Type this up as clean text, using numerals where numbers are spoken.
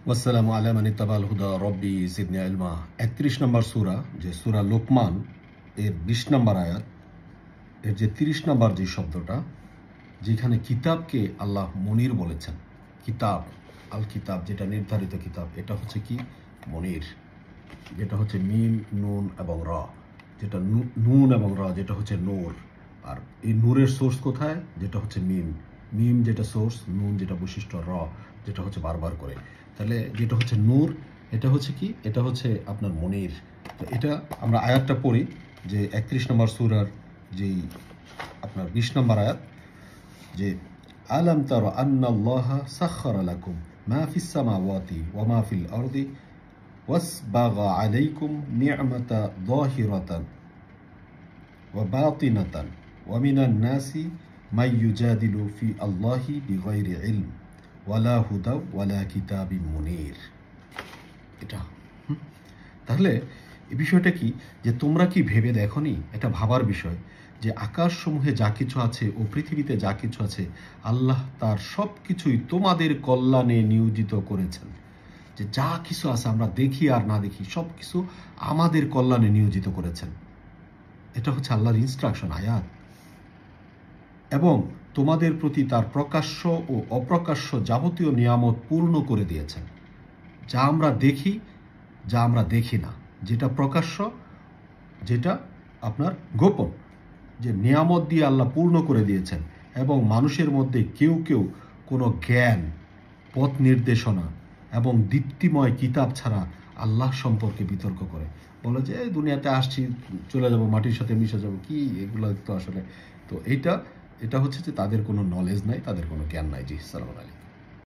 ওয়াসসালামু আলা মান ইত্তাবাল হুদা রব্বি জিদনি ইলমা। ৩১ নম্বর সূরা, যে সূরা লোকমান, এর ২০ নম্বর আয়াত, এর যে ৩০ নম্বর যে শব্দটা, যেখানে কিতাবকে আল্লাহ মনির বলেছেন। কিতাব, আল কিতাব, যেটা নির্ধারিত কিতাব, এটা হচ্ছে কি মনির, যেটা হচ্ছে মিম, নুন এবং র, যেটা নুন এবং র, যেটা হচ্ছে নূর। আর এই নূরের সোর্স কোথায়? যেটা হচ্ছে মিম, মিম যেটা সোর্স, নুন যেটা বৈশিষ্ট্য, র যেটা হচ্ছে বারবার করে। তাহলে যেটা হচ্ছে নূর, এটা হচ্ছে কি? এটা হচ্ছে আপনার মনির। তো এটা আমরা আয়াতটা পড়ি, যে ৩১ নম্বর সূরার যেই আপনার ২০ নম্বর আয়াত, যে আলাম তারা আন্নাল্লাহা সাখখারা লাকুম মা ফিস সামাওয়াতি ওয়া মা ফিল আরদি ওয়াসবাগা আলাইকুম নি'মাতা যাহিরাতান ওয়া বাতিনাতান ওয়া মিনান নাসি মান ইউজাদিলু ফি আল্লাহি বিগাইরি ইলম ওয়ালা হুদা ওয়ালা কিতাবিন মুনির। এটা তাহলে এই বিষয়টা কি, যে তোমরা কি ভেবে দেখনি? এটা ভাবার বিষয় যে আকাশসমূহে যা কিছু আছে ও পৃথিবীতে যা কিছু আছে, আল্লাহ তার সব কিছুই তোমাদের কল্যাণে নিয়োজিত করেছেন। যে যা কিছু আছে, আমরা দেখি আর না দেখি, সব কিছু আমাদের কল্যাণে নিয়োজিত করেছেন। এটা হচ্ছে আল্লাহর ইনস্ট্রাকশন, আয়াত। এবং তোমাদের প্রতি তার প্রকাশ্য ও অপ্রকাশ্য যাবতীয় নিয়ামত পূর্ণ করে দিয়েছেন, যা আমরা দেখি, যা আমরা দেখি না, যেটা প্রকাশ্য, যেটা আপনার গোপন, যে নিয়ামত দিয়ে আল্লাহ পূর্ণ করে দিয়েছেন। এবং মানুষের মধ্যে কেউ কেউ কোনো জ্ঞান, পথ নির্দেশনা এবং দীপ্তিময় কিতাব ছাড়া আল্লাহ সম্পর্কে বিতর্ক করে, বলে যে এই দুনিয়াতে আসছি, চলে যাব, মাটির সাথে মিশে যাব, কি এগুলো তো আসলে। তো এটা হচ্ছে যে তাদের কোনো নলেজ নাই, তাদের কোনো জ্ঞান নাই। জি, সালাম আলাইকুম।